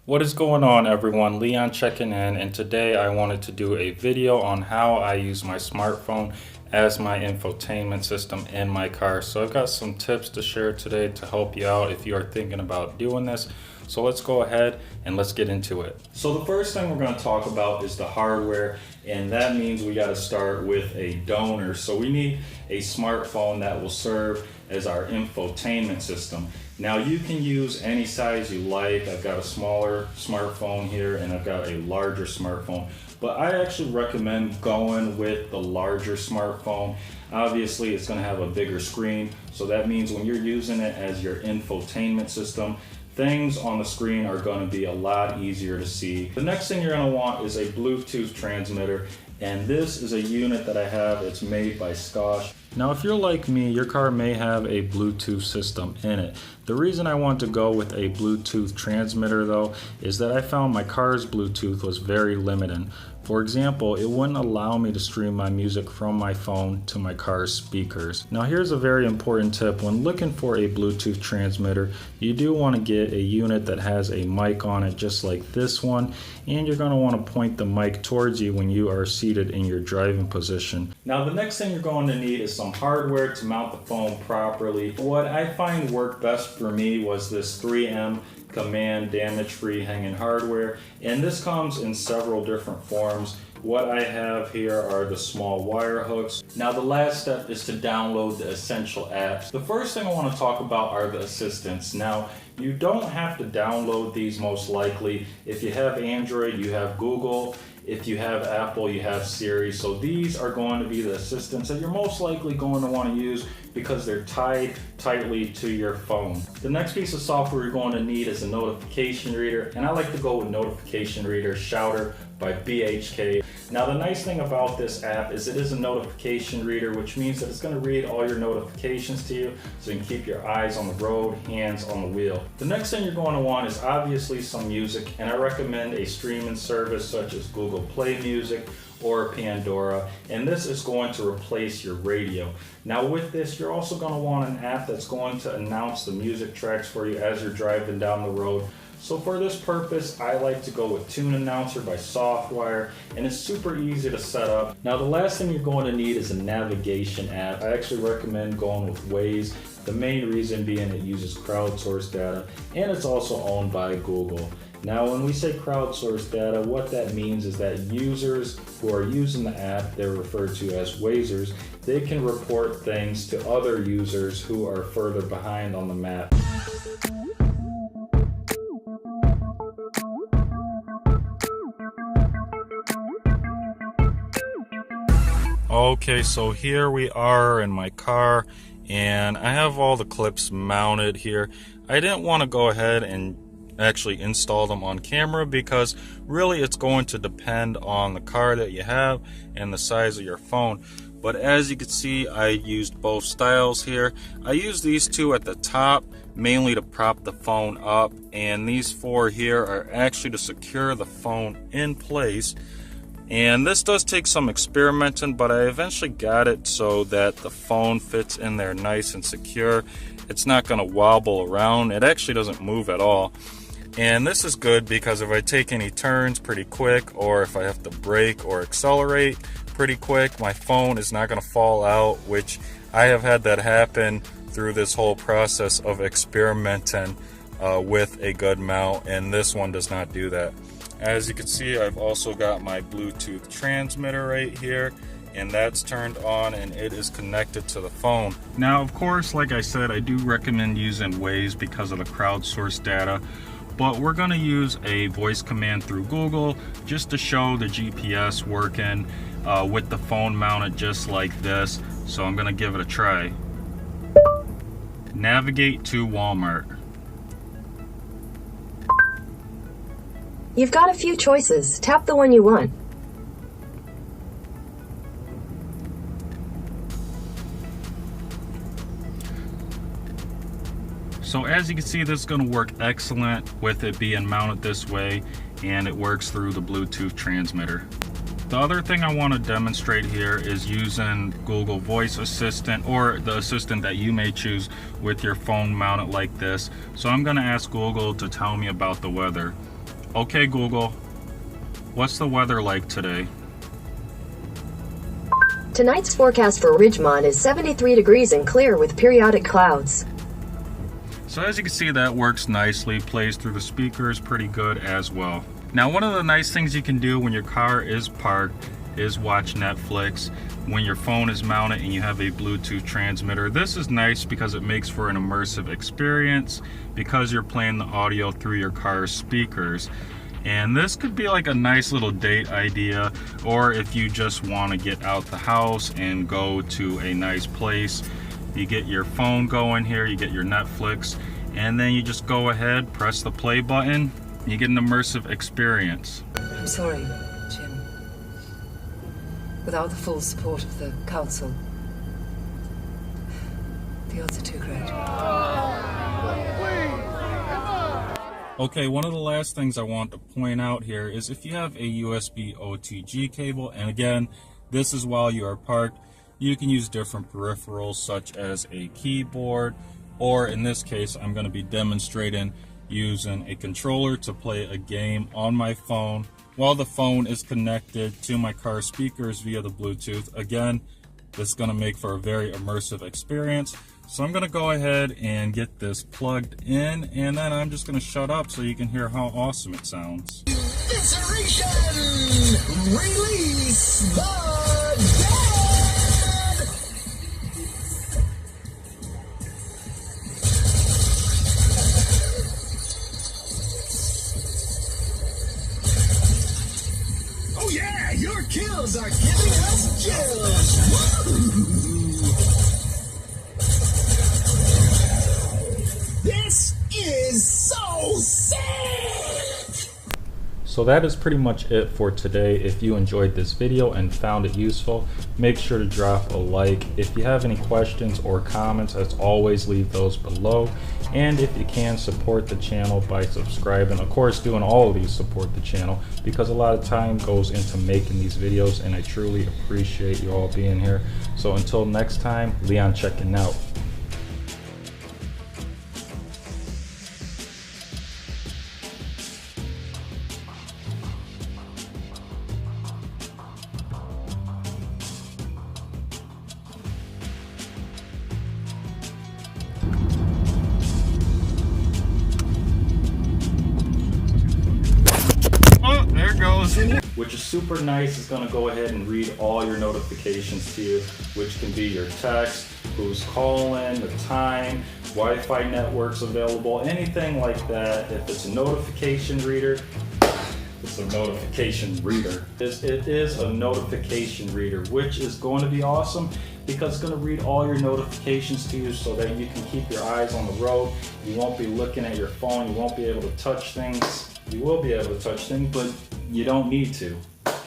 What is going on, everyone? Leon checking in, and today I wanted to do a video on how I use my smartphone as my infotainment system in my car. So I've got some tips to share today to help you out if you are thinking about doing this. So let's go ahead and let's get into it. So the first thing we're going to talk about is the hardware, and that means we got to start with a donor. So we need a smartphone that will serve as our infotainment system. Now you can use any size you like. I've got a smaller smartphone here and I've got a larger smartphone, but I actually recommend going with the larger smartphone. Obviously it's going to have a bigger screen, so that means when you're using it as your infotainment system, things on the screen are going to be a lot easier to see. The next thing you're going to want is a Bluetooth transmitter, and this is a unit that I have. It's made by Scosche. Now if you're like me, your car may have a Bluetooth system in it. The reason I want to go with a Bluetooth transmitter though is that I found my car's Bluetooth was very limited. For example, it wouldn't allow me to stream my music from my phone to my car's speakers. Now here's a very important tip. When looking for a Bluetooth transmitter, you do want to get a unit that has a mic on it just like this one, and you're going to want to point the mic towards you when you are seated in your driving position. Now the next thing you're going to need is some hardware to mount the phone properly. What I find worked best for me was this 3M Command damage-free hanging hardware, and this comes in several different forms. What I have here are the small wire hooks. Now the last step is to download the essential apps. The first thing I want to talk about are the assistants. Now you don't have to download these most likely. If you have Android, you have Google. If you have Apple, you have Siri. So these are going to be the assistants that you're most likely going to want to use because they're tied tightly to your phone. The next piece of software you're going to need is a notification reader, and I like to go with Notification Reader Shouter by BHK. Now the nice thing about this app is it is a notification reader, which means that it's going to read all your notifications to you so you can keep your eyes on the road, hands on the wheel. The next thing you're going to want is obviously some music, and I recommend a streaming service such as Google Play Music or Pandora, and this is going to replace your radio. Now with this, you're also going to want an app that's going to announce the music tracks for you as you're driving down the road. So for this purpose, I like to go with Tune Announcer by Softwire, and it's super easy to set up. Now the last thing you're going to need is a navigation app. I actually recommend going with Waze. The main reason being it uses crowdsourced data, and it's also owned by Google. Now when we say crowdsourced data, what that means is that users who are using the app, they're referred to as Wazers, they can report things to other users who are further behind on the map. Okay, so here we are in my car, and I have all the clips mounted here. I didn't want to go ahead and actually install them on camera because really it's going to depend on the car that you have and the size of your phone. But as you can see, I used both styles here. I used these two at the top mainly to prop the phone up, and these four here are actually to secure the phone in place. And this does take some experimenting, but I eventually got it so that the phone fits in there nice and secure. It's not going to wobble around. It actually doesn't move at all. And this is good because if I take any turns pretty quick, or if I have to brake or accelerate pretty quick, my phone is not going to fall out, which I have had that happen through this whole process of experimenting with a good mount, and this one does not do that. As you can see, I've also got my Bluetooth transmitter right here, and that's turned on and it is connected to the phone. Now, of course, like I said, I do recommend using Waze because of the crowdsourced data, but we're going to use a voice command through Google just to show the GPS working with the phone mounted just like this. So I'm going to give it a try. Navigate to Walmart. You've got a few choices. Tap the one you want. So as you can see, this is going to work excellent with it being mounted this way, and it works through the Bluetooth transmitter. The other thing I want to demonstrate here is using Google Voice Assistant, or the assistant that you may choose with your phone mounted like this. So I'm going to ask Google to tell me about the weather. Okay, Google, what's the weather like today? Tonight's forecast for Ridgemont is 73 degrees and clear with periodic clouds. So as you can see, that works nicely, plays through the speakers pretty good as well. Now, one of the nice things you can do when your car is parked is watch Netflix. When your phone is mounted and you have a Bluetooth transmitter, this is nice because it makes for an immersive experience because you're playing the audio through your car's speakers. And this could be like a nice little date idea, or if you just want to get out the house and go to a nice place, you get your phone going here, you get your Netflix, and then you just go ahead, press the play button, and you get an immersive experience. I'm sorry, Jim. Without the full support of the council, the odds are too great. Okay, one of the last things I want to point out here is if you have a USB Otg cable, and again, this is while you are parked, you can use different peripherals such as a keyboard, or in this case, I'm going to be demonstrating using a controller to play a game on my phone while the phone is connected to my car speakers via the Bluetooth. Again, this is going to make for a very immersive experience. So I'm going to go ahead and get this plugged in, and then I'm just going to shut up so you can hear how awesome it sounds. Insertion! Release the dead! Oh yeah, your kills are giving us chills! Woo! This is so sick! So that is pretty much it for today. If you enjoyed this video and found it useful, make sure to drop a like. If you have any questions or comments, as always, leave those below. And if you can, support the channel by subscribing. Of course, doing all of these support the channel because a lot of time goes into making these videos, and I truly appreciate you all being here. So until next time, Leon checking out. There it goes. Which is super nice. It's going to go ahead and read all your notifications to you, which can be your text, who's calling, the time, Wi-Fi networks available, anything like that. If it's a notification reader, it's a notification reader. It is a notification reader, which is going to be awesome because it's going to read all your notifications to you so that you can keep your eyes on the road. You won't be looking at your phone. You won't be able to touch things. You will be able to touch things, but you don't need to.